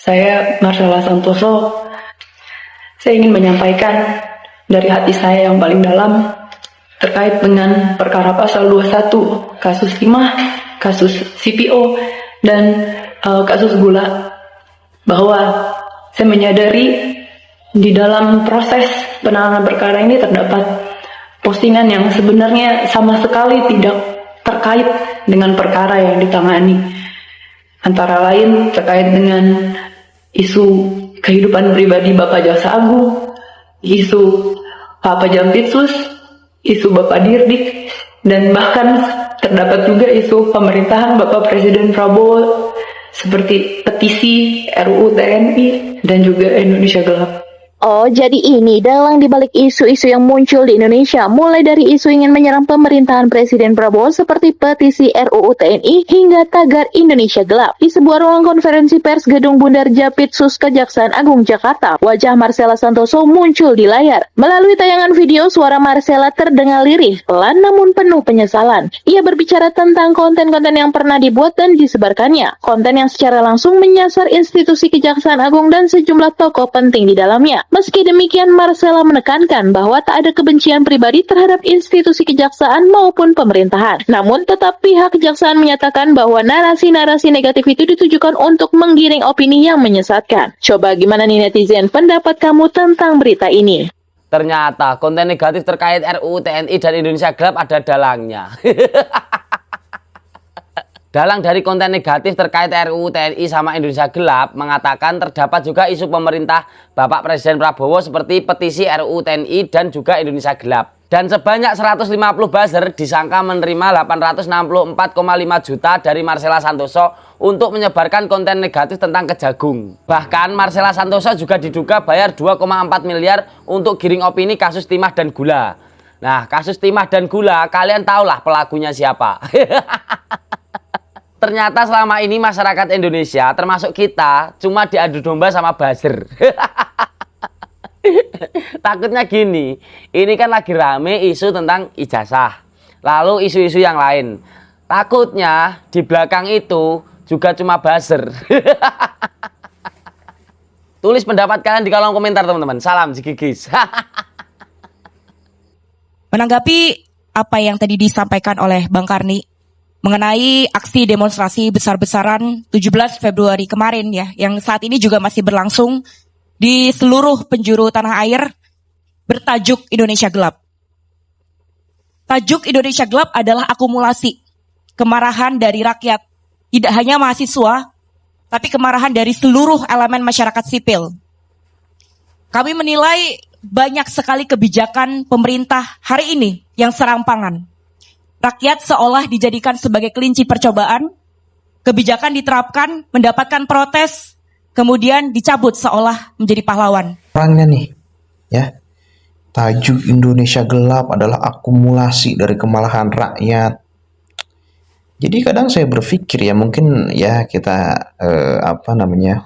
Saya Marcella Santoso. Saya ingin menyampaikan dari hati saya yang paling dalam terkait dengan perkara pasal 21, kasus timah, kasus CPO, dan kasus gula, bahwa saya menyadari di dalam proses penanganan perkara ini terdapat postingan yang sebenarnya sama sekali tidak terkait dengan perkara yang ditangani. Antara lain terkait dengan isu kehidupan pribadi Bapak Jaksa Agung, isu Pak Jampitsus, isu Bapak Dirdik, dan bahkan terdapat juga isu pemerintahan Bapak Presiden Prabowo seperti petisi RUU TNI dan juga Indonesia Gelap. Oh, jadi ini dalang dibalik isu-isu yang muncul di Indonesia, mulai dari isu ingin menyerang pemerintahan Presiden Prabowo seperti petisi RUU TNI hingga tagar Indonesia Gelap. Di sebuah ruang konferensi pers Gedung Bundar Jampitsus Kejaksaan Agung Jakarta, wajah Marcella Santoso muncul di layar. Melalui tayangan video, suara Marcella terdengar lirih, pelan namun penuh penyesalan. Ia berbicara tentang konten-konten yang pernah dibuat dan disebarkannya, konten yang secara langsung menyasar institusi Kejaksaan Agung dan sejumlah tokoh penting di dalamnya. Meski demikian, Marcella menekankan bahwa tak ada kebencian pribadi terhadap institusi kejaksaan maupun pemerintahan. Namun, tetap pihak kejaksaan menyatakan bahwa narasi-narasi negatif itu ditujukan untuk menggiring opini yang menyesatkan. Coba gimana nih netizen, pendapat kamu tentang berita ini? Ternyata konten negatif terkait RUU TNI dan Indonesia Gelap ada dalangnya. Dalang dari konten negatif terkait RUU TNI sama Indonesia Gelap mengatakan terdapat juga isu pemerintah Bapak Presiden Prabowo seperti petisi RUU TNI dan juga Indonesia Gelap. Dan sebanyak 150 buzzer disangka menerima 864,5 juta dari Marcella Santoso untuk menyebarkan konten negatif tentang Kejagung. Bahkan Marcella Santoso juga diduga bayar 2,4 miliar untuk giring opini kasus timah dan gula. Nah, kasus timah dan gula kalian tahulah pelakunya siapa. Ternyata selama ini masyarakat Indonesia termasuk kita cuma diadu domba sama buzzer. Takutnya gini, ini kan lagi rame isu tentang ijazah, lalu isu-isu yang lain. Takutnya di belakang itu juga cuma buzzer. Tulis pendapat kalian di kolom komentar teman-teman. Salam Jigigis. Menanggapi apa yang tadi disampaikan oleh Bang Karni mengenai aksi demonstrasi besar-besaran 17 Februari kemarin ya, yang saat ini juga masih berlangsung di seluruh penjuru tanah air bertajuk Indonesia Gelap. Tajuk Indonesia Gelap adalah akumulasi kemarahan dari rakyat, tidak hanya mahasiswa, tapi kemarahan dari seluruh elemen masyarakat sipil. Kami menilai banyak sekali kebijakan pemerintah hari ini yang serampangan. Rakyat seolah dijadikan sebagai kelinci percobaan, kebijakan diterapkan, mendapatkan protes, kemudian dicabut seolah menjadi pahlawan. Orangnya nih, ya, tajuk Indonesia Gelap adalah akumulasi dari kemarahan rakyat. Jadi kadang saya berpikir ya mungkin ya kita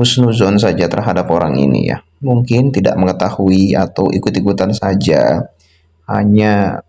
husnuzon saja terhadap orang ini ya. Mungkin tidak mengetahui atau ikut-ikutan saja, hanya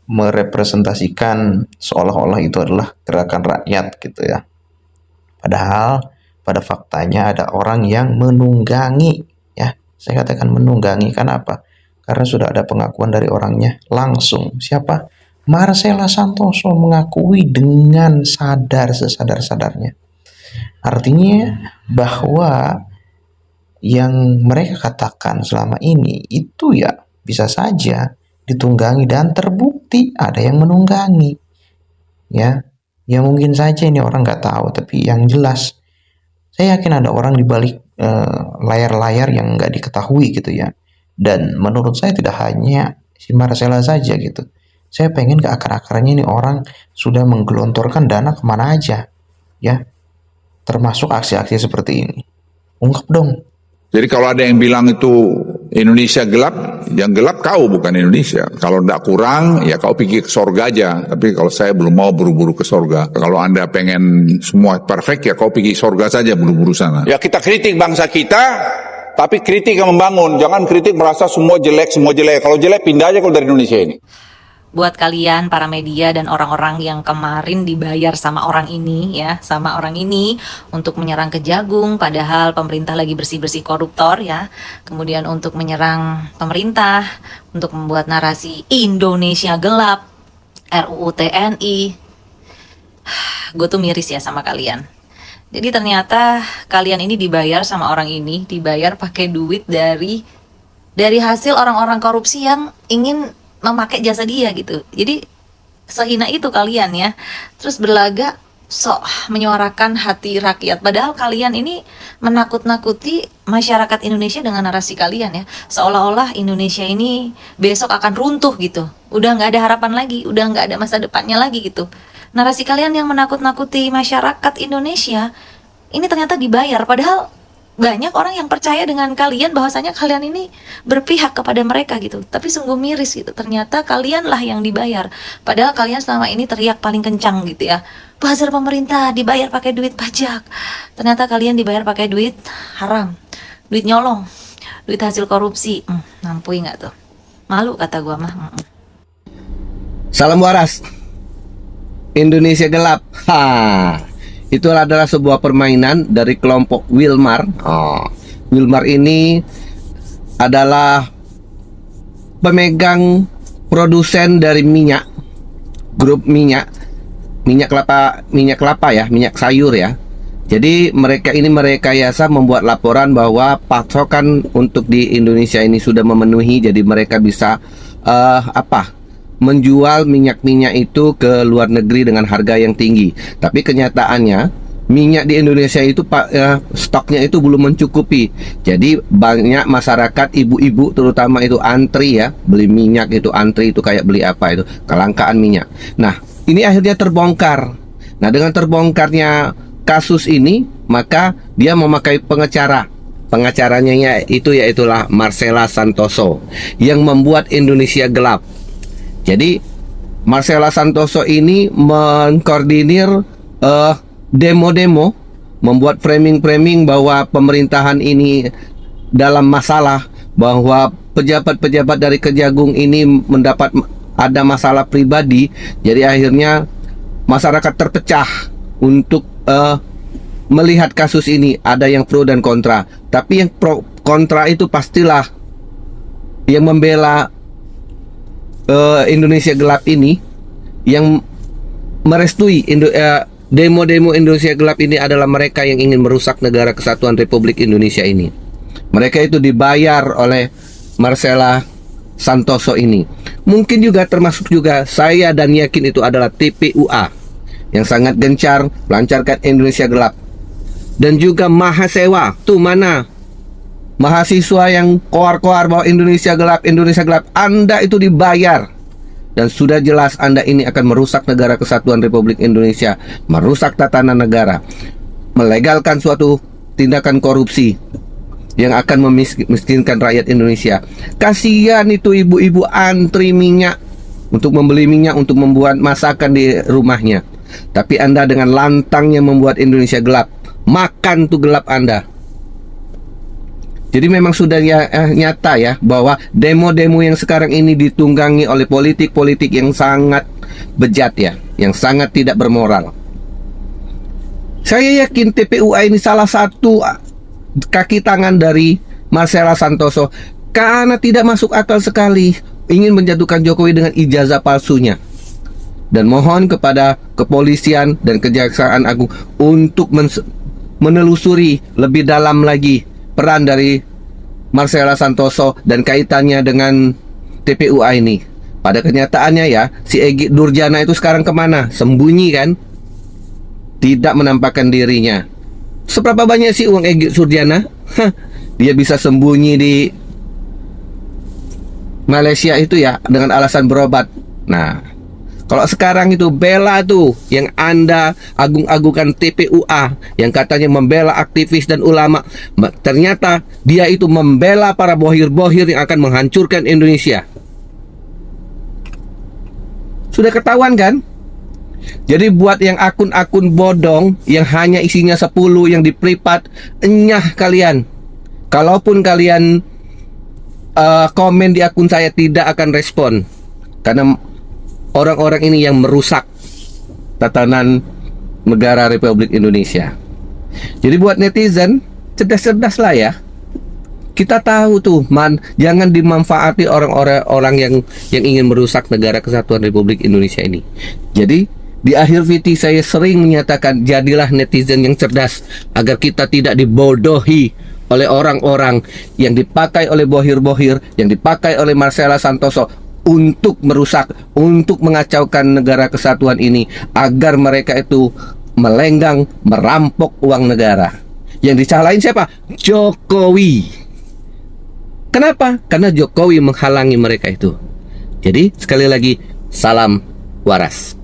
merepresentasikan seolah-olah itu adalah gerakan rakyat gitu ya. Padahal pada faktanya ada orang yang menunggangi ya. Saya katakan menunggangi, kenapa? Karena sudah ada pengakuan dari orangnya langsung. Siapa? Marcella Santoso mengakui dengan sesadar-sadarnya. Artinya bahwa yang mereka katakan selama ini itu ya bisa saja ditunggangi dan terbukti ada yang menunggangi ya mungkin saja ini orang nggak tahu, tapi yang jelas saya yakin ada orang di balik layar-layar yang nggak diketahui gitu ya. Dan menurut saya tidak hanya si Marcella saja gitu, saya pengen ke akar-akarnya ini orang sudah menggelontorkan dana kemana aja ya, termasuk aksi-aksi seperti ini. Ungkap dong. Jadi kalau ada yang bilang itu Indonesia gelap, yang gelap kau bukan Indonesia. Kalau tidak kurang, ya kau pergi ke sorga aja. Tapi kalau saya belum mau buru-buru ke sorga. Kalau Anda pengen semua perfect, ya kau pergi sorga saja buru-buru sana. Ya kita kritik bangsa kita, tapi kritik yang membangun. Jangan kritik merasa semua jelek. Kalau jelek pindah aja kalau dari Indonesia ini. buat kalian para media dan orang-orang yang kemarin dibayar sama orang ini ya, sama orang ini untuk menyerang Kejagung padahal pemerintah lagi bersih-bersih koruptor ya. Kemudian untuk menyerang pemerintah, untuk membuat narasi Indonesia gelap, RUU TNI. Gue tuh miris ya sama kalian. Jadi ternyata kalian ini dibayar sama orang ini, dibayar pakai duit dari hasil orang-orang korupsi yang ingin memakai jasa dia gitu. Jadi sehina itu kalian ya. Terus berlagak sok menyuarakan hati rakyat. Padahal kalian ini menakut-nakuti masyarakat Indonesia dengan narasi kalian ya. Seolah-olah Indonesia ini besok akan runtuh gitu. Udah nggak ada harapan lagi, udah nggak ada masa depannya lagi gitu. Narasi kalian yang menakut-nakuti masyarakat Indonesia ini ternyata dibayar. Padahal banyak orang yang percaya dengan kalian bahwasanya kalian ini berpihak kepada mereka gitu. Tapi sungguh miris gitu. Ternyata kalianlah yang dibayar. Padahal kalian selama ini teriak paling kencang gitu ya. Buzzer pemerintah dibayar pakai duit pajak. Ternyata kalian dibayar pakai duit haram. Duit nyolong. Duit hasil korupsi. Nampui nggak tuh? Malu kata gua mah. Salam waras. Indonesia gelap. Itu adalah sebuah permainan dari kelompok Wilmar. Wilmar ini adalah pemegang produsen dari minyak, grup minyak kelapa ya, minyak sayur ya. Jadi mereka ini merekayasa membuat laporan bahwa pasokan untuk di Indonesia ini sudah memenuhi, jadi mereka bisa menjual minyak-minyak itu ke luar negeri dengan harga yang tinggi. Tapi kenyataannya minyak di Indonesia itu stoknya itu belum mencukupi. Jadi banyak masyarakat, ibu-ibu terutama itu antri ya, beli minyak itu antri itu kayak beli apa itu, kelangkaan minyak. Nah, ini akhirnya terbongkar. Nah, dengan terbongkarnya kasus ini, maka dia memakai pengacara. Pengacaranya yaitulah Marcella Santoso yang membuat Indonesia gelap. Jadi Marcella Santoso ini mengkoordinir demo-demo, membuat framing-framing bahwa pemerintahan ini dalam masalah, bahwa pejabat-pejabat dari Kejagung ini mendapat ada masalah pribadi. Jadi akhirnya masyarakat terpecah untuk melihat kasus ini, ada yang pro dan kontra. Tapi yang pro kontra itu pastilah yang membela Indonesia gelap ini, yang merestui demo-demo Indonesia gelap ini adalah mereka yang ingin merusak negara kesatuan Republik Indonesia ini. Mereka itu dibayar oleh Marcella Santoso ini. Mungkin juga termasuk juga saya dan yakin itu adalah TPUA yang sangat gencar melancarkan Indonesia gelap. Dan juga Mahasewa. Tuh mana mahasiswa yang koar-koar bahwa Indonesia gelap, Anda itu dibayar. Dan sudah jelas Anda ini akan merusak negara kesatuan Republik Indonesia, merusak tatanan negara, melegalkan suatu tindakan korupsi yang akan memiskinkan rakyat Indonesia. Kasihan itu ibu-ibu antri minyak untuk membeli minyak untuk membuat masakan di rumahnya. Tapi Anda dengan lantangnya membuat Indonesia gelap. Makan tuh gelap Anda. Jadi memang sudah nyata ya bahwa demo-demo yang sekarang ini ditunggangi oleh politik-politik yang sangat bejat ya, yang sangat tidak bermoral. Saya yakin TPUA ini salah satu kaki tangan dari Marcella Santoso, karena tidak masuk akal sekali ingin menjatuhkan Jokowi dengan ijazah palsunya. Dan mohon kepada kepolisian dan Kejaksaan Agung untuk menelusuri lebih dalam lagi peran dari Marcella Santoso dan kaitannya dengan TPUA ini. Pada kenyataannya ya, si Egy Nurjana itu sekarang kemana? Sembunyi kan? Tidak menampakkan dirinya. Seberapa banyak sih uang Egy Nurjana? Dia bisa sembunyi di Malaysia itu ya, dengan alasan berobat. Nah, kalau sekarang itu bela tuh yang Anda agung-agungkan TPUA yang katanya membela aktivis dan ulama, ternyata dia itu membela para bohir-bohir yang akan menghancurkan Indonesia. Sudah ketahuan kan? Jadi buat yang akun-akun bodong yang hanya isinya 10 yang di privat, enyah kalian. Kalaupun kalian komen di akun saya, tidak akan respon. Karena orang-orang ini yang merusak tatanan negara Republik Indonesia. Jadi buat netizen, cerdas-cerdas lah ya. Kita tahu tuh, jangan dimanfaati orang-orang yang ingin merusak negara kesatuan Republik Indonesia ini. Jadi di akhir VT saya sering menyatakan, jadilah netizen yang cerdas agar kita tidak dibodohi oleh orang-orang yang dipakai oleh bohir-bohir, yang dipakai oleh Marcella Santoso untuk merusak, untuk mengacaukan negara kesatuan ini, agar mereka itu melenggang, merampok uang negara. Yang disalahin siapa? Jokowi. Kenapa? Karena Jokowi menghalangi mereka itu. Jadi sekali lagi, salam waras.